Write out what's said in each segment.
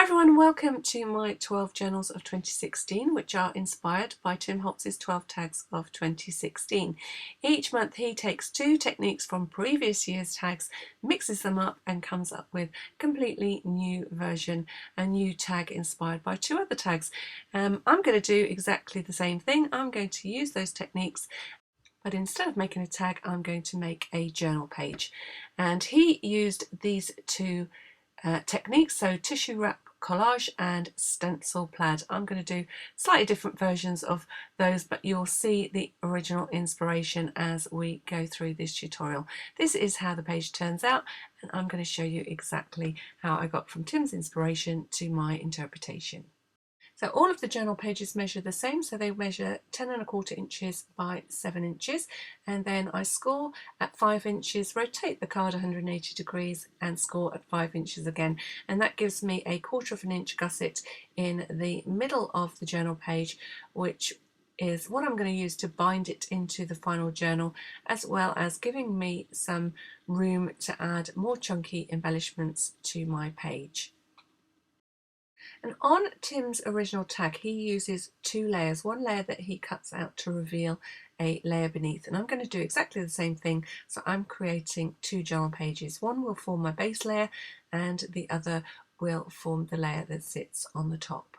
Hi everyone, welcome to my 12 journals of 2016, which are inspired by Tim Holtz's 12 tags of 2016. Each month he takes two techniques from previous year's tags, mixes them up and comes up with a completely new version, a new tag inspired by two other tags. I'm going to do exactly the same thing. I'm going to use those techniques, but instead of making a tag, I'm going to make a journal page. And he used these two techniques, so tissue wrap collage and stencil plaid. I'm going to do slightly different versions of those, but you'll see the original inspiration as we go through this tutorial. This is how the page turns out, and I'm going to show you exactly how I got from Tim's inspiration to my interpretation. So all of the journal pages measure the same, so they measure 10¼ inches by 7 inches, and then I score at 5 inches, rotate the card 180 degrees and score at 5 inches again, and that gives me a 1/4 inch gusset in the middle of the journal page, which is what I'm going to use to bind it into the final journal, as well as giving me some room to add more chunky embellishments to my page. And on Tim's original tag, he uses two layers, one layer that he cuts out to reveal a layer beneath. And I'm going to do exactly the same thing. So I'm creating two journal pages. One will form my base layer and the other will form the layer that sits on the top.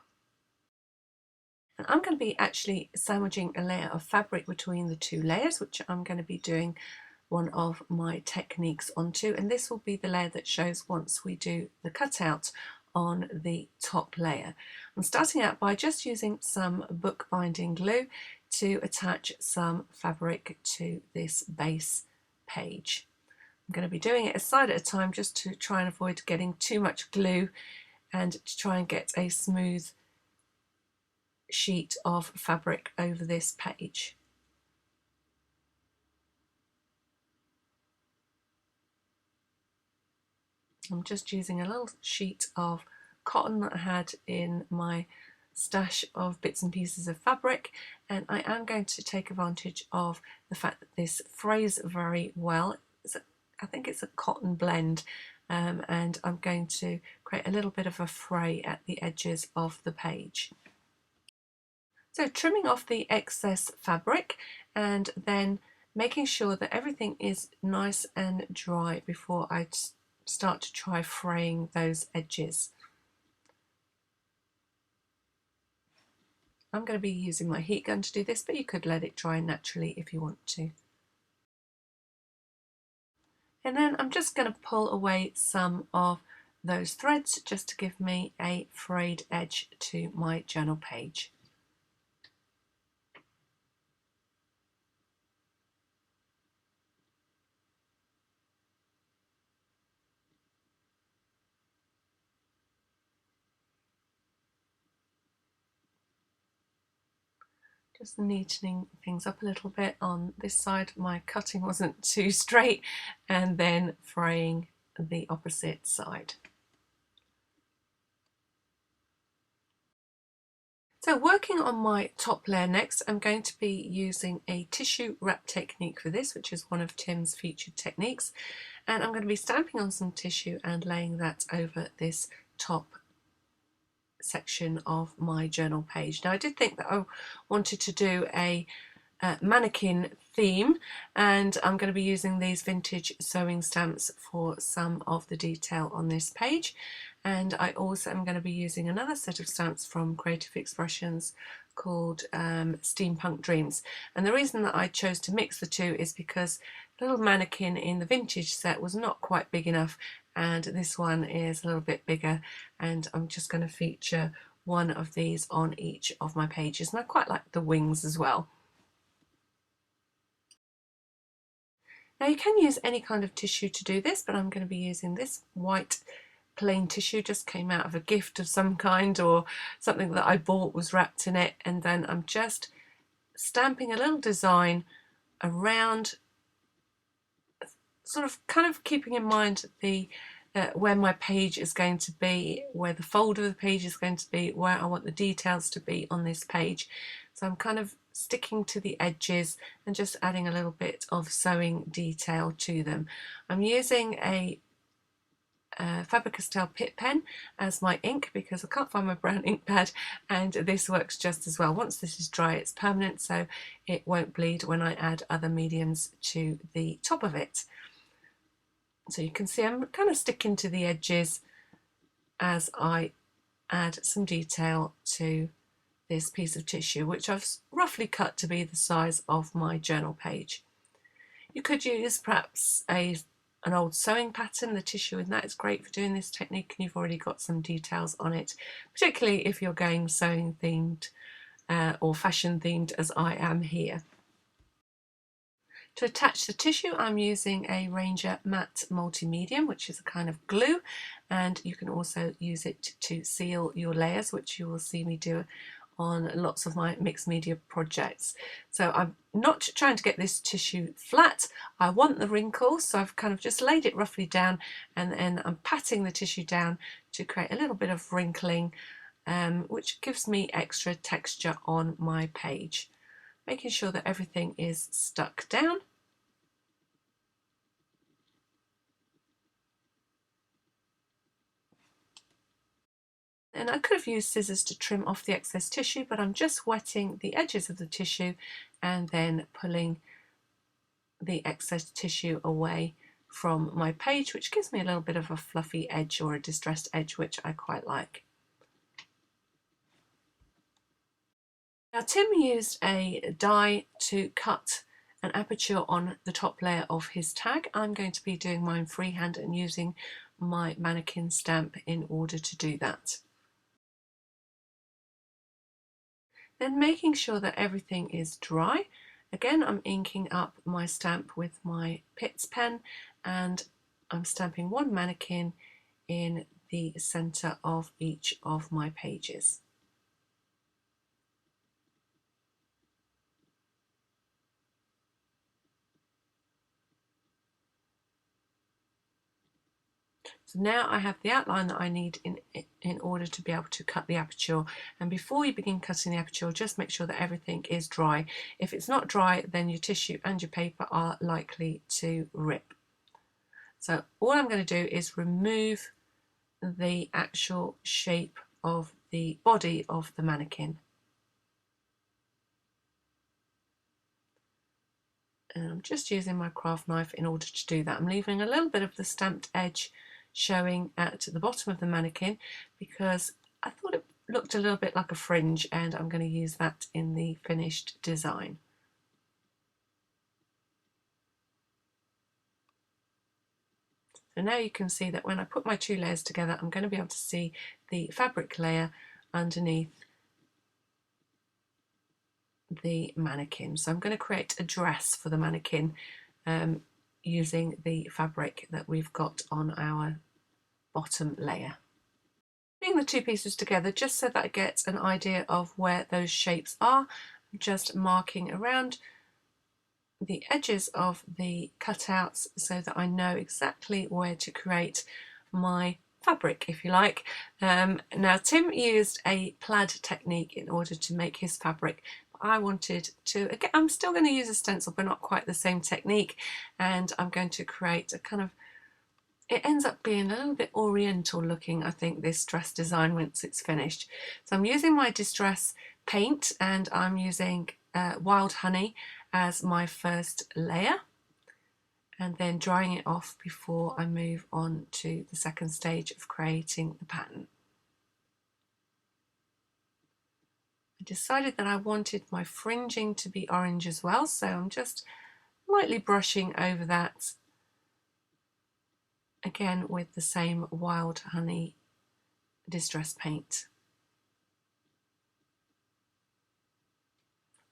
And I'm going to be actually sandwiching a layer of fabric between the two layers, which I'm going to be doing one of my techniques onto. And this will be the layer that shows once we do the cutout on the top layer. I'm starting out by just using some bookbinding glue to attach some fabric to this base page. I'm going to be doing it a side at a time just to try and avoid getting too much glue and to try and get a smooth sheet of fabric over this page. I'm just using a little sheet of cotton that I had in my stash of bits and pieces of fabric, and I am going to take advantage of the fact that this frays very well. I think it's a cotton blend, and I'm going to create a little bit of a fray at the edges of the page. So trimming off the excess fabric and then making sure that everything is nice and dry before I start to try fraying those edges. I'm going to be using my heat gun to do this, but you could let it dry naturally if you want to. And then I'm just going to pull away some of those threads just to give me a frayed edge to my journal page. Just neatening things up a little bit on this side. My cutting wasn't too straight, and then fraying the opposite side. So working on my top layer next, I'm going to be using a tissue wrap technique for this, which is one of Tim's featured techniques. And I'm going to be stamping on some tissue and laying that over this top section of my journal page. Now I did think that I wanted to do a mannequin theme, and I'm going to be using these vintage sewing stamps for some of the detail on this page, and I also am going to be using another set of stamps from Creative Expressions called Steampunk Dreams. And the reason that I chose to mix the two is because the little mannequin in the vintage set was not quite big enough, and this one is a little bit bigger, and I'm just going to feature one of these on each of my pages, and I quite like the wings as well. Now you can use any kind of tissue to do this, but I'm going to be using this white plain tissue, just came out of a gift of some kind or something that I bought was wrapped in it, and then I'm just stamping a little design around, sort of kind of keeping in mind the where my page is going to be, where the fold of the page is going to be, where I want the details to be on this page. So I'm kind of sticking to the edges and just adding a little bit of sewing detail to them. I'm using a Faber-Castell Pitt pen as my ink because I can't find my brown ink pad, and this works just as well. Once this is dry, it's permanent, so it won't bleed when I add other mediums to the top of it. So you can see I'm kind of sticking to the edges as I add some detail to this piece of tissue, which I've roughly cut to be the size of my journal page. You could use perhaps an old sewing pattern. The tissue in that is great for doing this technique, and you've already got some details on it, particularly if you're going sewing themed or fashion themed as I am here. To attach the tissue, I'm using a Ranger Matte Multi-Medium, which is a kind of glue, and you can also use it to seal your layers, which you will see me do on lots of my mixed media projects. So I'm not trying to get this tissue flat. I want the wrinkles, so I've kind of just laid it roughly down, and then I'm patting the tissue down to create a little bit of wrinkling, which gives me extra texture on my page. Making sure that everything is stuck down. And I could have used scissors to trim off the excess tissue, but I'm just wetting the edges of the tissue and then pulling the excess tissue away from my page, which gives me a little bit of a fluffy edge or a distressed edge, which I quite like. Now Tim used a die to cut an aperture on the top layer of his tag. I'm going to be doing mine freehand and using my Mannequin stamp in order to do that. Then making sure that everything is dry. Again, I'm inking up my stamp with my Pitt's pen, and I'm stamping one mannequin in the centre of each of my pages. So now I have the outline that I need in order to be able to cut the aperture. And before you begin cutting the aperture, just make sure that everything is dry. If it's not dry, then your tissue and your paper are likely to rip. So all I'm going to do is remove the actual shape of the body of the mannequin. And I'm just using my craft knife in order to do that. I'm leaving a little bit of the stamped edge showing at the bottom of the mannequin because I thought it looked a little bit like a fringe, and I'm going to use that in the finished design. So now you can see that when I put my two layers together, I'm going to be able to see the fabric layer underneath the mannequin. So I'm going to create a dress for the mannequin using the fabric that we've got on our bottom layer. Putting the two pieces together just so that I get an idea of where those shapes are, I'm just marking around the edges of the cutouts so that I know exactly where to create my fabric, if you like. Now Tim used a plaid technique in order to make his fabric. I wanted to, again, I'm still going to use a stencil but not quite the same technique, and I'm going to create a kind of, it ends up being a little bit oriental looking, I think, this dress design once it's finished. So I'm using my distress paint, and I'm using Wild Honey as my first layer, and then drying it off before I move on to the second stage of creating the pattern. I decided that I wanted my fringing to be orange as well, so I'm just lightly brushing over that, again with the same Wild Honey distress paint.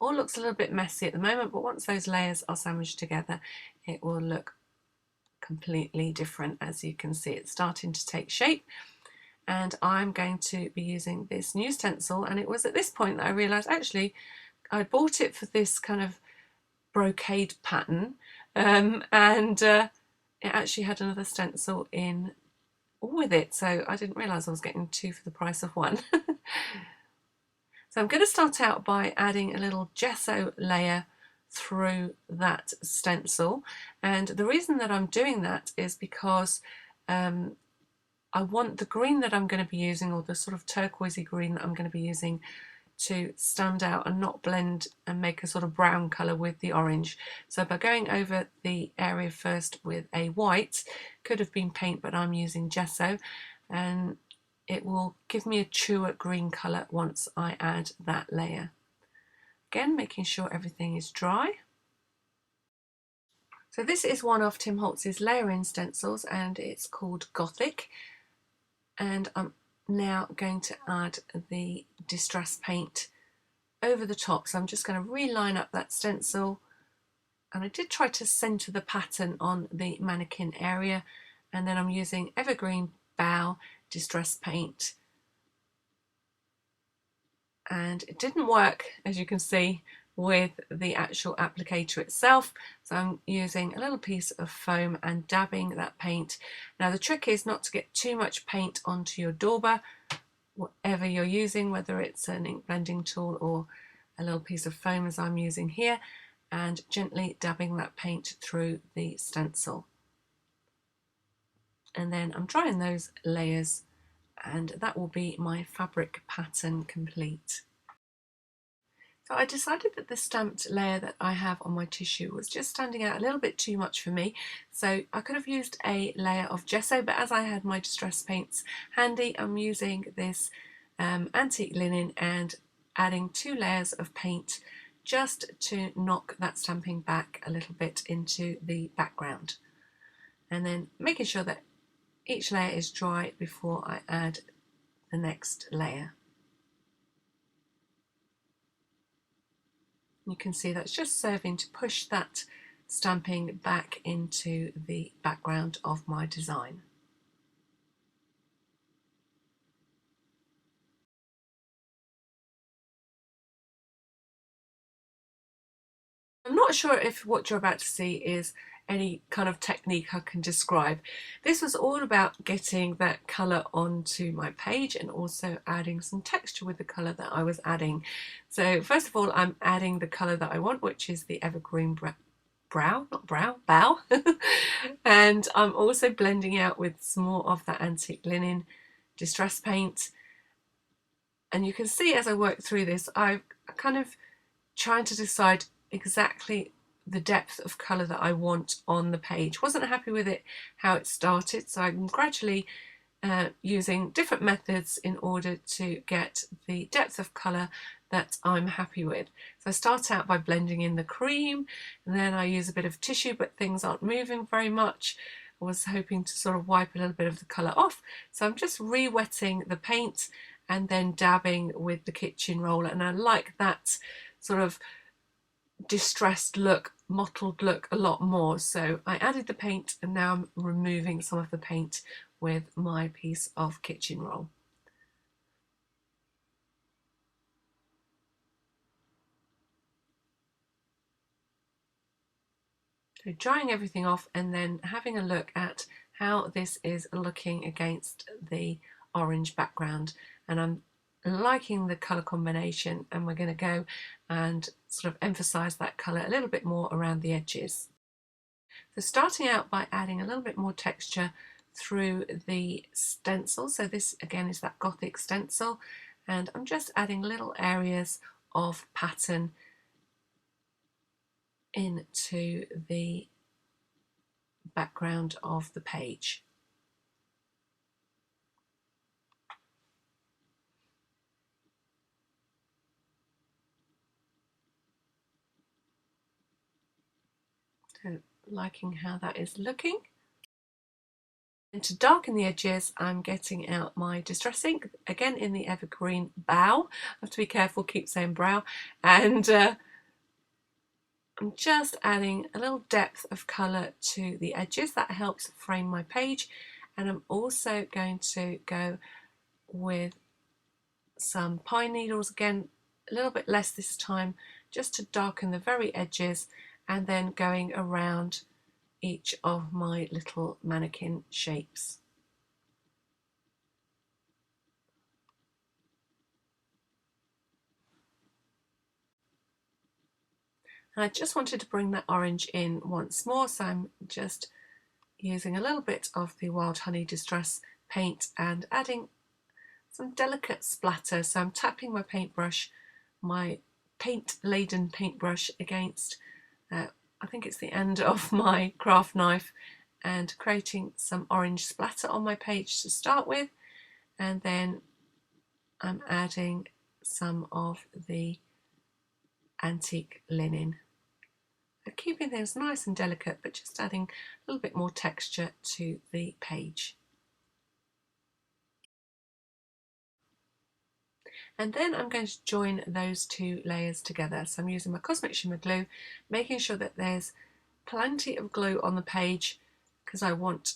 All looks a little bit messy at the moment, but once those layers are sandwiched together, it will look completely different. As you can see, it's starting to take shape. And I'm going to be using this new stencil, and it was at this point that I realised actually I bought it for this kind of brocade pattern, and it actually had another stencil in with it, so I didn't realise I was getting two for the price of one. So I'm going to start out by adding a little gesso layer through that stencil, and the reason that I'm doing that is because I want the green that I'm going to be using, or the sort of turquoisey green that I'm going to be using, to stand out and not blend and make a sort of brown colour with the orange. So by going over the area first with a white, could have been paint but I'm using gesso, and it will give me a truer green colour once I add that layer. Again, making sure everything is dry. So this is one of Tim Holtz's layering stencils and it's called Gothic, and I'm now going to add the distress paint over the top. So I'm just going to reline up that stencil, and I did try to centre the pattern on the mannequin area, and then I'm using Evergreen Bough distress paint, and it didn't work, as you can see, with the actual applicator itself, so I'm using a little piece of foam and dabbing that paint. Now the trick is not to get too much paint onto your dauber, whatever you're using, whether it's an ink blending tool or a little piece of foam as I'm using here, and gently dabbing that paint through the stencil. And then I'm drying those layers, and that will be my fabric pattern complete. So I decided that the stamped layer that I have on my tissue was just standing out a little bit too much for me, so I could have used a layer of gesso, but as I had my distress paints handy, I'm using this antique linen and adding 2 layers of paint just to knock that stamping back a little bit into the background, and then making sure that each layer is dry before I add the next layer. You can see that's just serving to push that stamping back into the background of my design. I'm not sure if what you're about to see is any kind of technique I can describe. This was all about getting that colour onto my page and also adding some texture with the colour that I was adding. So first of all, I'm adding the colour that I want, which is the evergreen bough. And I'm also blending out with some more of that antique linen distress paint. And you can see as I work through this, I'm kind of trying to decide exactly the depth of colour that I want on the page. Wasn't happy with it how it started, so I'm gradually using different methods in order to get the depth of colour that I'm happy with. So I start out by blending in the cream, and then I use a bit of tissue, but things aren't moving very much. I was hoping to sort of wipe a little bit of the colour off, so I'm just re-wetting the paint and then dabbing with the kitchen roller, and I like that sort of distressed look, mottled look a lot more. So I added the paint and now I'm removing some of the paint with my piece of kitchen roll. So drying everything off and then having a look at how this is looking against the orange background, and I'm liking the colour combination, and we're going to go and sort of emphasise that colour a little bit more around the edges. So starting out by adding a little bit more texture through the stencil. So this again is that Gothic stencil, and I'm just adding little areas of pattern into the background of the page. So liking how that is looking. And to darken the edges, I'm getting out my distress ink, again in the evergreen bough. I have to be careful, keep saying brow. And I'm just adding a little depth of colour to the edges. That helps frame my page. And I'm also going to go with some pine needles, again a little bit less this time, just to darken the very edges, and then going around each of my little mannequin shapes. And I just wanted to bring that orange in once more, so I'm just using a little bit of the Wild Honey Distress paint and adding some delicate splatter. So I'm tapping my paintbrush, my paint-laden paintbrush against, I think it's the end of my craft knife, and creating some orange splatter on my page to start with, and then I'm adding some of the antique linen. So keeping things nice and delicate, but just adding a little bit more texture to the page. And then I'm going to join those two layers together. So I'm using my Cosmic Shimmer glue, making sure that there's plenty of glue on the page, because I want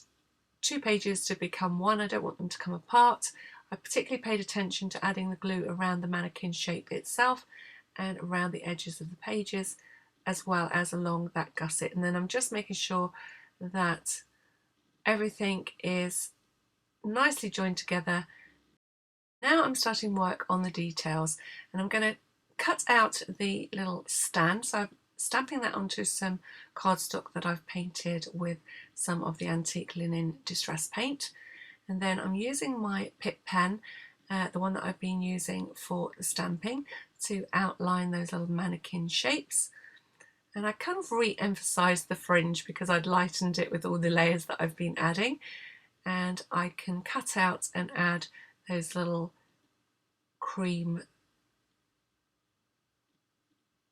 two pages to become one. I don't want them to come apart. I particularly paid attention to adding the glue around the mannequin shape itself and around the edges of the pages, as well as along that gusset. And then I'm just making sure that everything is nicely joined together. Now I'm starting work on the details, and I'm going to cut out the little stand. So I'm stamping that onto some cardstock that I've painted with some of the antique linen distress paint. And then I'm using my Pip pen, the one that I've been using for the stamping, to outline those little mannequin shapes. And I kind of re-emphasised the fringe because I'd lightened it with all the layers that I've been adding. And I can cut out and add those little cream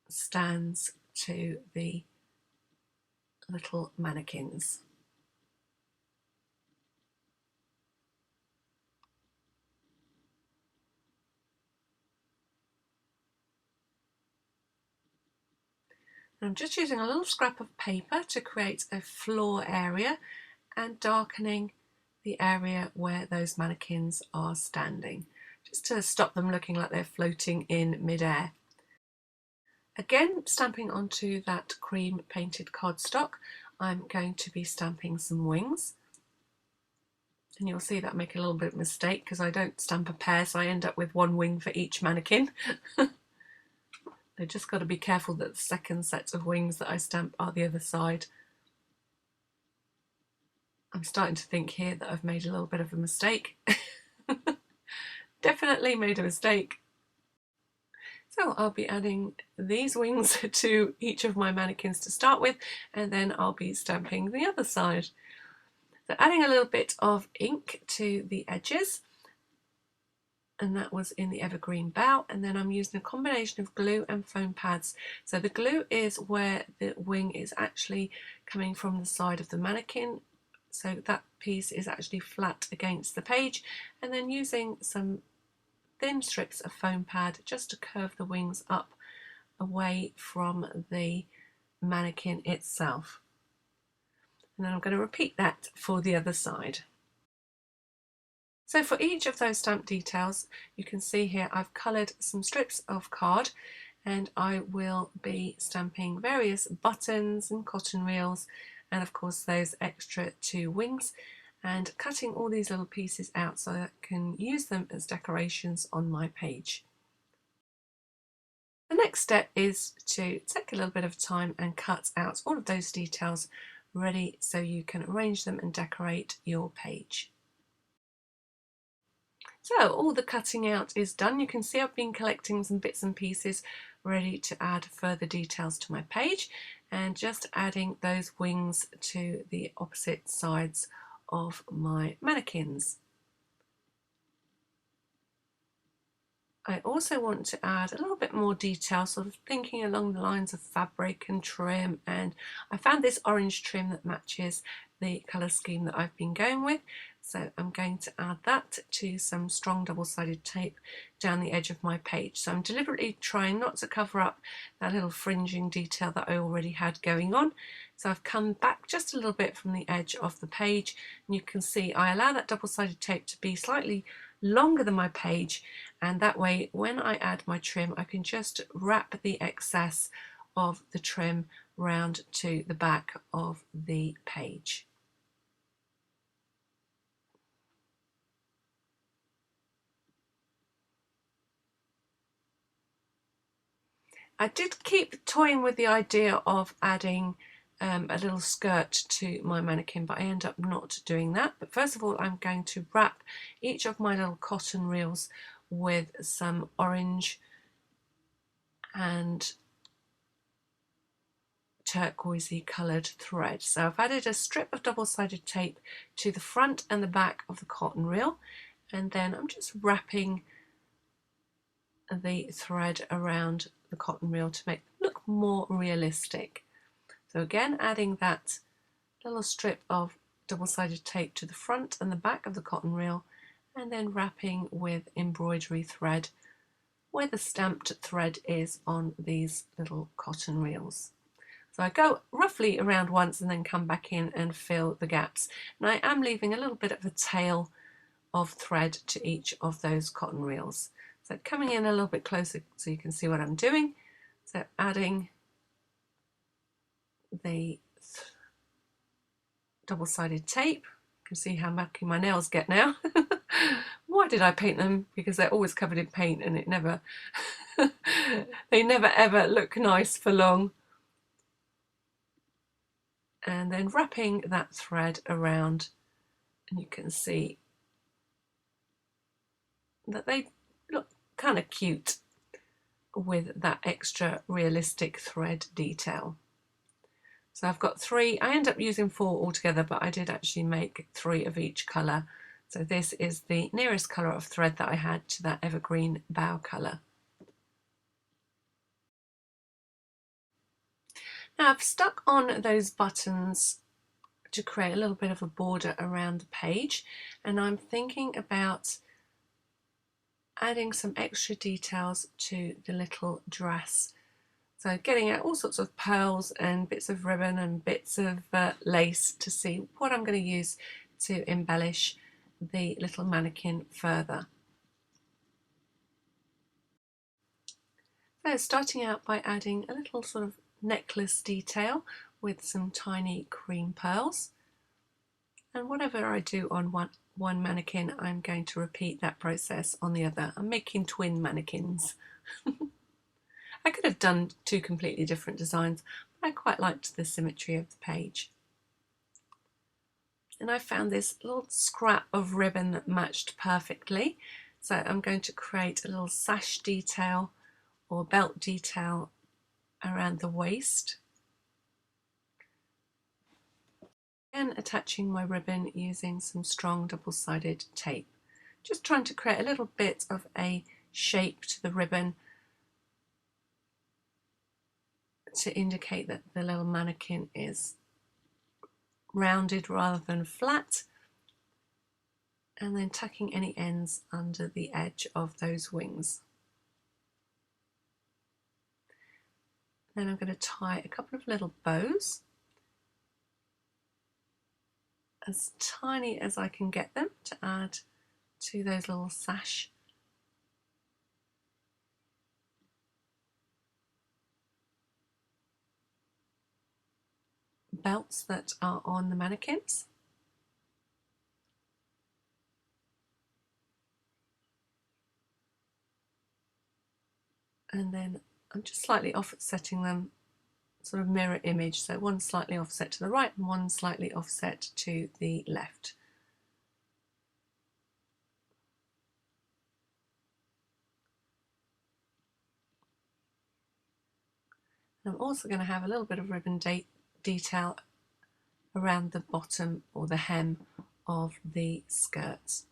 stands to the little mannequins. And I'm just using a little scrap of paper to create a floor area and darkening the area where those mannequins are standing, just to stop them looking like they're floating in midair. Again, stamping onto that cream painted cardstock, I'm going to be stamping some wings. And you'll see that I make a little bit of a mistake because I don't stamp a pair, so I end up with one wing for each mannequin. I just got to be careful that the second set of wings that I stamp are the other side. I'm starting to think here that I've made a little bit of a mistake. Definitely made a mistake. So I'll be adding these wings to each of my mannequins to start with, and then I'll be stamping the other side. So adding a little bit of ink to the edges, and that was in the evergreen bough, and then I'm using a combination of glue and foam pads. So the glue is where the wing is actually coming from the side of the mannequin, so that piece is actually flat against the page, and then using some thin strips of foam pad just to curve the wings up away from the mannequin itself. And then I'm going to repeat that for the other side. So for each of those stamp details, you can see here I've coloured some strips of card, and I will be stamping various buttons and cotton reels, and of course those extra two wings, and cutting all these little pieces out so that I can use them as decorations on my page. The next step is to take a little bit of time and cut out all of those details ready so you can arrange them and decorate your page. So all the cutting out is done. You can see I've been collecting some bits and pieces ready to add further details to my page, and just adding those wings to the opposite sides of my mannequins. I also want to add a little bit more detail, sort of thinking along the lines of fabric and trim, and I found this orange trim that matches the colour scheme that I've been going with, so I'm going to add that to some strong double-sided tape down the edge of my page. So I'm deliberately trying not to cover up that little fringing detail that I already had going on. So I've come back just a little bit from the edge of the page, and you can see I allow that double-sided tape to be slightly longer than my page, and that way when I add my trim I can just wrap the excess of the trim round to the back of the page. I did keep toying with the idea of adding a little skirt to my mannequin, but I end up not doing that. But first of all, I'm going to wrap each of my little cotton reels with some orange and turquoisey coloured thread. So I've added a strip of double-sided tape to the front and the back of the cotton reel, and then I'm just wrapping the thread around the cotton reel to make it look more realistic. So again, adding that little strip of double-sided tape to the front and the back of the cotton reel, and then wrapping with embroidery thread where the stamped thread is on these little cotton reels. So I go roughly around once and then come back in and fill the gaps. And I am leaving a little bit of a tail of thread to each of those cotton reels. So coming in a little bit closer so you can see what I'm doing. So adding the double-sided tape. You can see how mucky my nails get now. Why did I paint them? Because they're always covered in paint and it never they never ever look nice for long. And then wrapping that thread around, and you can see that they look kind of cute with that extra realistic thread detail. So I've got 3, I end up using 4 altogether, but I did actually make 3 of each colour. So this is the nearest colour of thread that I had to that evergreen bow colour. Now I've stuck on those buttons to create a little bit of a border around the page, and I'm thinking about adding some extra details to the little dress. So getting out all sorts of pearls and bits of ribbon and bits of lace to see what I'm going to use to embellish the little mannequin further. So starting out by adding a little sort of necklace detail with some tiny cream pearls, and whatever I do on one mannequin, I'm going to repeat that process on the other. I'm making twin mannequins. I could have done 2 completely different designs, but I quite liked the symmetry of the page. And I found this little scrap of ribbon that matched perfectly, so I'm going to create a little sash detail or belt detail around the waist. And attaching my ribbon using some strong double-sided tape. Just trying to create a little bit of a shape to the ribbon to indicate that the little mannequin is rounded rather than flat, and then tucking any ends under the edge of those wings. Then I'm going to tie a couple of little bows, as tiny as I can get them, to add to those little sash belts that are on the mannequins. And then I'm just slightly offsetting them, sort of mirror image, so one slightly offset to the right and one slightly offset to the left. And I'm also going to have a little bit of ribbon detail around the bottom or the hem of the skirts.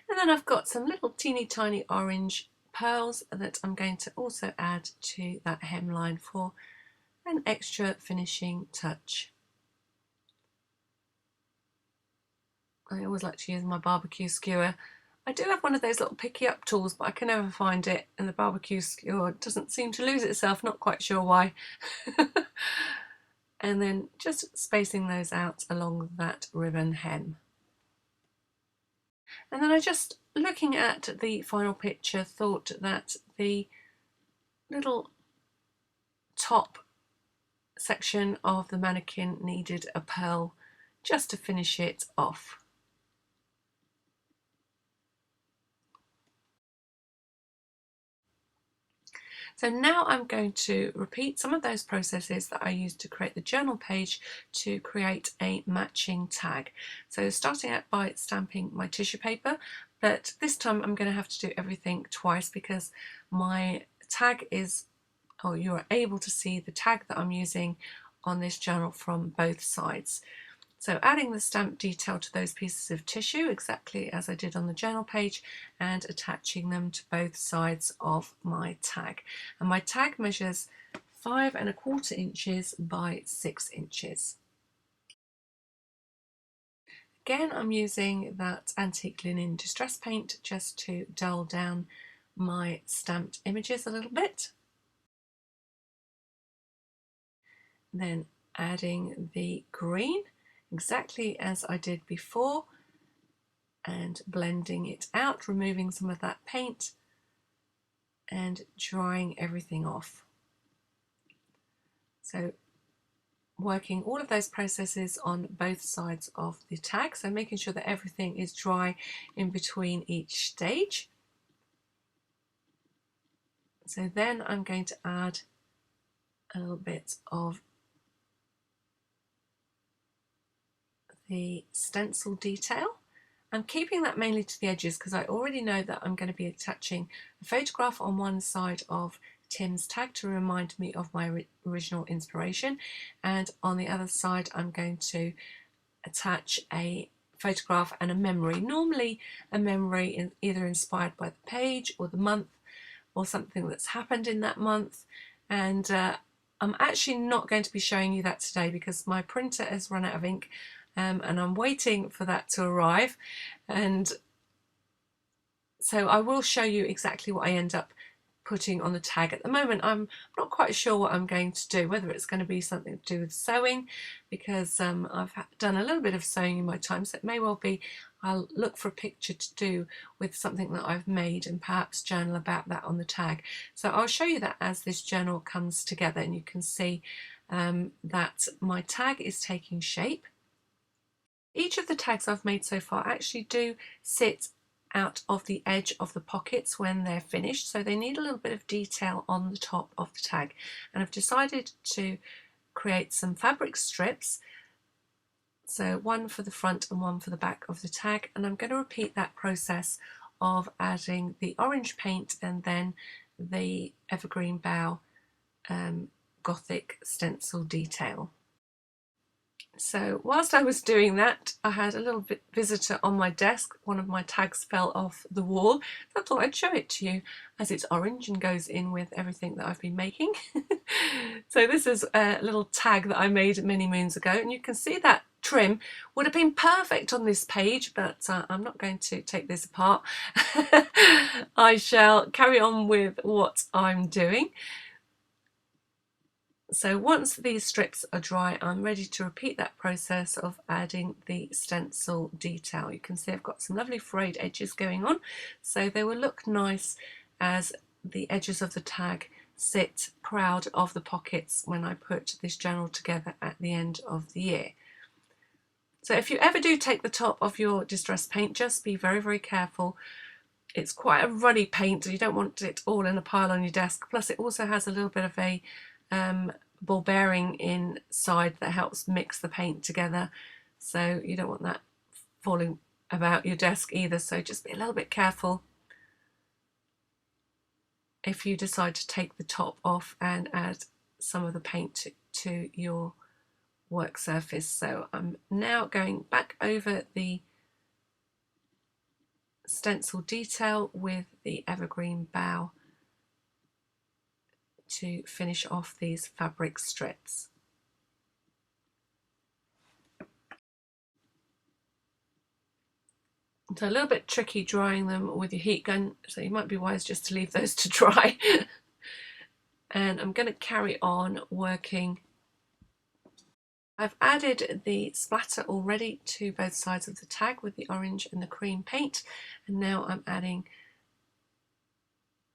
And then I've got some little teeny tiny orange pearls that I'm going to also add to that hemline for an extra finishing touch. I always like to use my barbecue skewer. I do have one of those little picky up tools, but I can never find it, and the barbecue skewer doesn't seem to lose itself, not quite sure why. And then just spacing those out along that ribbon hem. And then I just, looking at the final picture, thought that the little top section of the mannequin needed a pearl just to finish it off. So now I'm going to repeat some of those processes that I used to create the journal page to create a matching tag. So starting out by stamping my tissue paper, but this time I'm going to have to do everything twice because my tag is, or you're able to see the tag that I'm using on this journal from both sides. So adding the stamp detail to those pieces of tissue exactly as I did on the journal page and attaching them to both sides of my tag. And my tag measures 5¼ inches by 6 inches. Again, I'm using that antique linen distress paint just to dull down my stamped images a little bit. Then adding the green exactly as I did before and blending it out, removing some of that paint and drying everything off. So working all of those processes on both sides of the tag, so making sure that everything is dry in between each stage. So then I'm going to add a little bit of the stencil detail. I'm keeping that mainly to the edges because I already know that I'm going to be attaching a photograph on one side of Tim's tag to remind me of my original inspiration, and on the other side I'm going to attach a photograph and a memory, normally a memory either inspired by the page or the month or something that's happened in that month. And I'm actually not going to be showing you that today because my printer has run out of ink. And I'm waiting for that to arrive, and so I will show you exactly what I end up putting on the tag. At the moment I'm not quite sure what I'm going to do, whether it's going to be something to do with sewing, because I've done a little bit of sewing in my time, so it may well be I'll look for a picture to do with something that I've made and perhaps journal about that on the tag. So I'll show you that as this journal comes together, and you can see that my tag is taking shape. Each of the tags I've made so far actually do sit out of the edge of the pockets when they're finished, so they need a little bit of detail on the top of the tag. And I've decided to create some fabric strips, so one for the front and one for the back of the tag, and I'm going to repeat that process of adding the orange paint and then the evergreen bough Gothic stencil detail. So whilst I was doing that, I had a little visitor on my desk. One of my tags fell off the wall. So I thought I'd show it to you as it's orange and goes in with everything that I've been making. So this is a little tag that I made many moons ago, and you can see that trim would have been perfect on this page, but I'm not going to take this apart. I shall carry on with what I'm doing. So once these strips are dry, I'm ready to repeat that process of adding the stencil detail. You can see I've got some lovely frayed edges going on, so they will look nice as the edges of the tag sit proud of the pockets when I put this journal together at the end of the year. So if you ever do take the top of your distress paint, just be very, very careful. It's quite a runny paint, you don't want it all in a pile on your desk. Plus it also has a little bit of a ball bearing inside that helps mix the paint together, so you don't want that falling about your desk either, so just be a little bit careful if you decide to take the top off and add some of the paint to your work surface. So I'm now going back over the stencil detail with the evergreen bough to finish off these fabric strips. So a little bit tricky drying them with your heat gun, so you might be wise just to leave those to dry. And I'm going to carry on working. I've added the splatter already to both sides of the tag with the orange and the cream paint, and now I'm adding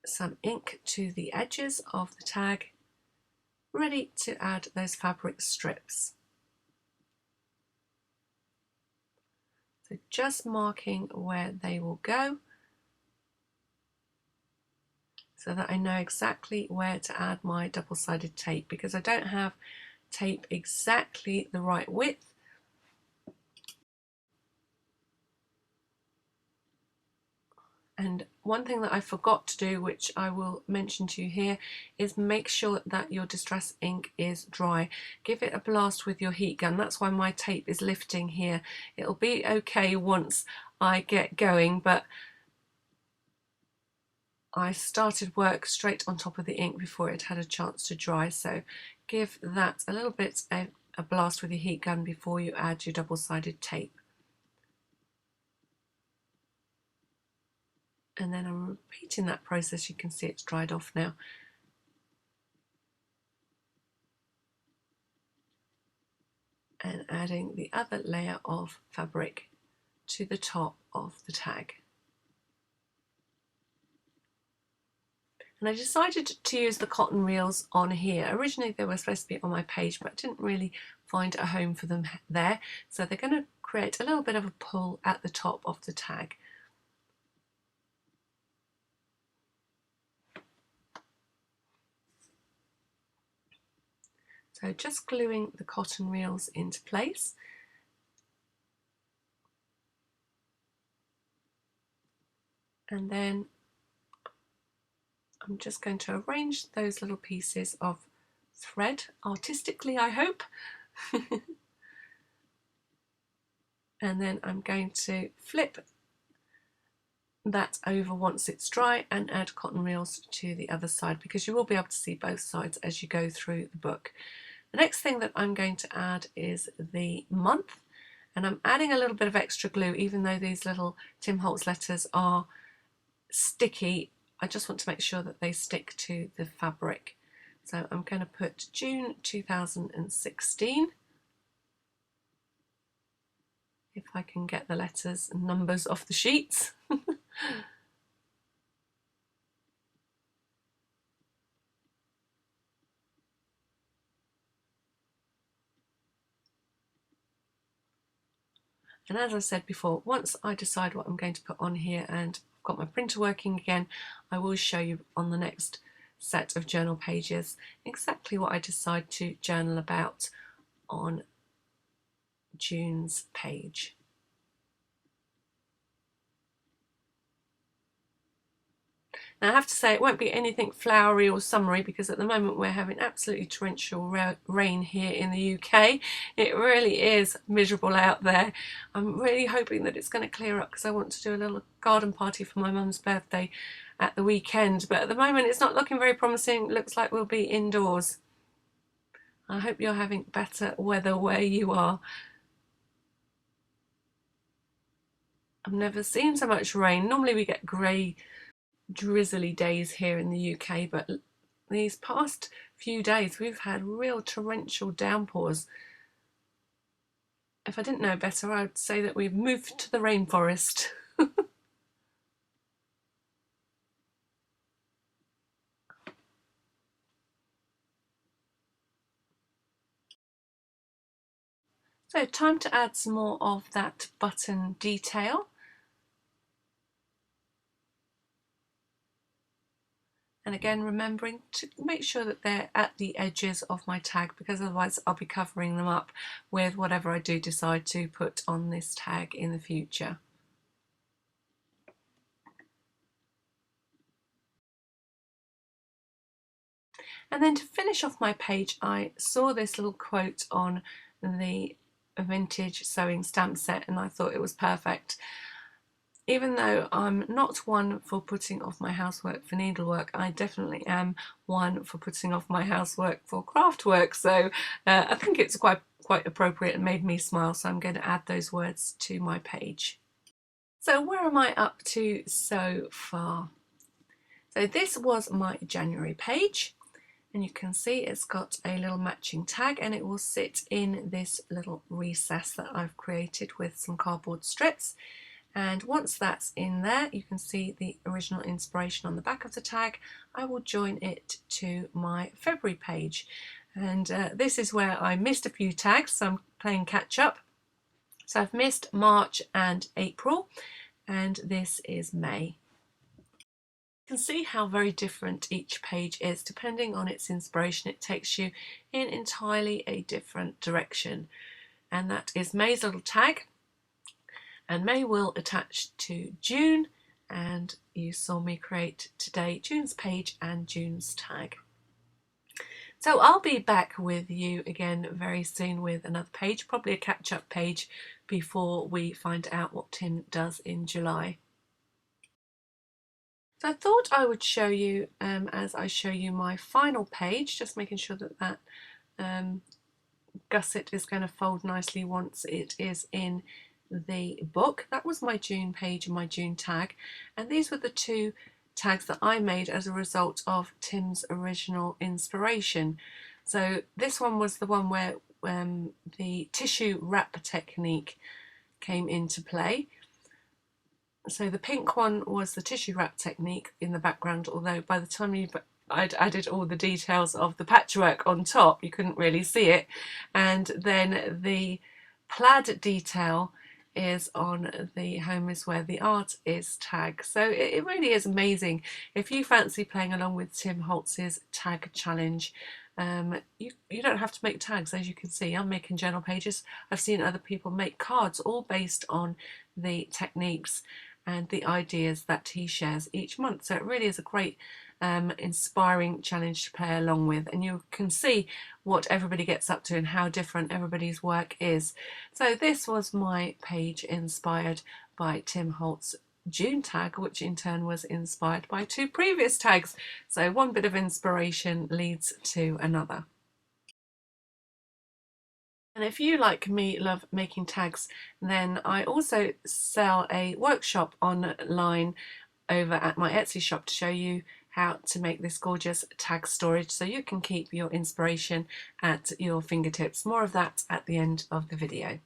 some ink to the edges of the tag ready to add those fabric strips. So just marking where they will go so that I know exactly where to add my double-sided tape, because I don't have tape exactly the right width. And one thing that I forgot to do, which I will mention to you here, is make sure that your distress ink is dry. Give it a blast with your heat gun. That's why my tape is lifting here. It'll be okay once I get going, but I started work straight on top of the ink before it had a chance to dry. So give that a little bit a blast with your heat gun before you add your double-sided tape. And then I'm repeating that process. You can see it's dried off now. And adding the other layer of fabric to the top of the tag. And I decided to use the cotton reels on here. Originally they were supposed to be on my page, but I didn't really find a home for them there. So they're going to create a little bit of a pull at the top of the tag. So just gluing the cotton reels into place. And then I'm just going to arrange those little pieces of thread, artistically I hope. And then I'm going to flip that over once it's dry and add cotton reels to the other side, because you will be able to see both sides as you go through the book. The next thing that I'm going to add is the month, and I'm adding a little bit of extra glue. Even though these little Tim Holtz letters are sticky, I just want to make sure that they stick to the fabric. So I'm going to put June 2016. If I can get the letters and numbers off the sheets. And as I said before, once I decide what I'm going to put on here and I've got my printer working again, I will show you on the next set of journal pages exactly what I decide to journal about on June's page. Now I have to say it won't be anything flowery or summery, because at the moment we're having absolutely torrential rain here in the UK. It really is miserable out there. I'm really hoping that it's going to clear up, because I want to do a little garden party for my mum's birthday at the weekend, but at the moment it's not looking very promising. It looks like we'll be indoors. I hope you're having better weather where you are. I've never seen so much rain. Normally we get grey, drizzly days here in the UK, but these past few days we've had real torrential downpours. If I didn't know better, I would say that we've moved to the rainforest. So time to add some more of that button detail. And again, remembering to make sure that they're at the edges of my tag, because otherwise I'll be covering them up with whatever I do decide to put on this tag in the future. And then to finish off my page, I saw this little quote on the vintage sewing stamp set and I thought it was perfect. Even though I'm not one for putting off my housework for needlework, I definitely am one for putting off my housework for craft work. So I think it's quite appropriate and made me smile. So I'm going to add those words to my page. So where am I up to so far? So this was my January page. And you can see it's got a little matching tag, and it will sit in this little recess that I've created with some cardboard strips. And once that's in there, you can see the original inspiration on the back of the tag. I will join it to my February page. And this is where I missed a few tags, so I'm playing catch up. So I've missed March and April, and this is May. You can see how very different each page is. Depending on its inspiration, it takes you in entirely a different direction. And that is May's little tag, and May will attach to June, and you saw me create today June's page and June's tag. So I'll be back with you again very soon with another page, probably a catch-up page before we find out what Tim does in July. So I thought I would show you, as I show you my final page, just making sure that that gusset is going to fold nicely once it is in the book. That was my June page and my June tag, and these were the two tags that I made as a result of Tim's original inspiration. So this one was the one where the tissue wrap technique came into play. So the pink one was the tissue wrap technique in the background, although by the time I'd added all the details of the patchwork on top, you couldn't really see it. And then the plaid detail is on the Home is Where the Art Is tag. So it really is amazing. If you fancy playing along with Tim Holtz's tag challenge, you don't have to make tags. As you can see, I'm making journal pages. I've seen other people make cards, all based on the techniques and the ideas that he shares each month. So it really is a great inspiring challenge to play along with, and you can see what everybody gets up to and how different everybody's work is. So this was my page inspired by Tim Holtz's June tag, which in turn was inspired by two previous tags. So one bit of inspiration leads to another. And if you, like me, love making tags, then I also sell a workshop online over at my Etsy shop to show you how to make this gorgeous tag storage so you can keep your inspiration at your fingertips. More of that at the end of the video.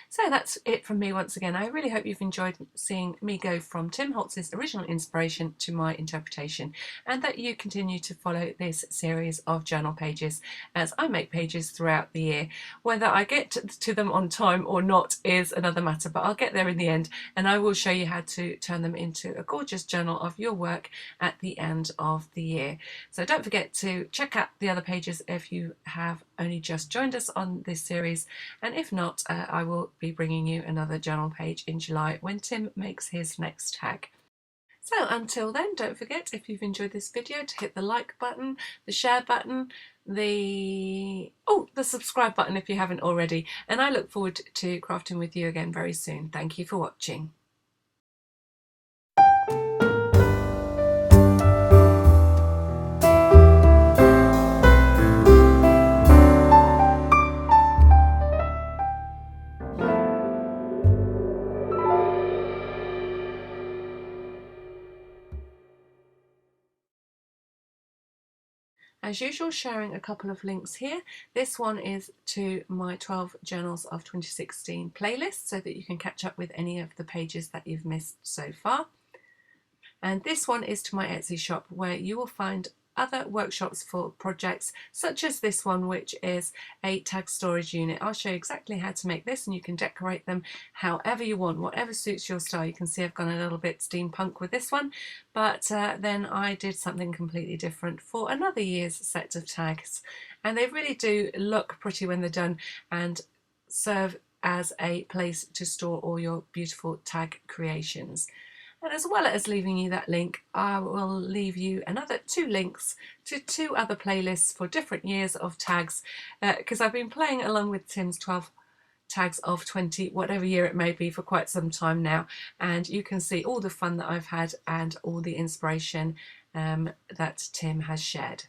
So that's it from me once again. I really hope you've enjoyed seeing me go from Tim Holtz's original inspiration to my interpretation, and that you continue to follow this series of journal pages as I make pages throughout the year. Whether I get to them on time or not is another matter, but I'll get there in the end, and I will show you how to turn them into a gorgeous journal of your work at the end of the year. So don't forget to check out the other pages if you have only just joined us on this series, and if not, I will be bringing you another journal page in July when Tim makes his next tag. So until then, don't forget, if you've enjoyed this video, to hit the like button, the share button, the subscribe button if you haven't already, and I look forward to crafting with you again very soon. Thank you for watching. As usual, sharing a couple of links here. This one is to my 12 Journals of 2016 playlist, so that you can catch up with any of the pages that you've missed so far. And this one is to my Etsy shop, where you will find other workshops for projects such as this one, which is a tag storage unit. I'll show you exactly how to make this, and you can decorate them however you want, whatever suits your style. You can see I've gone a little bit steampunk with this one, but then I did something completely different for another year's set of tags, and they really do look pretty when they're done and serve as a place to store all your beautiful tag creations. And as well as leaving you that link, I will leave you another 2 links to 2 other playlists for different years of tags, because I've been playing along with Tim's 12 tags of 20, whatever year it may be, for quite some time now, and you can see all the fun that I've had and all the inspiration that Tim has shared.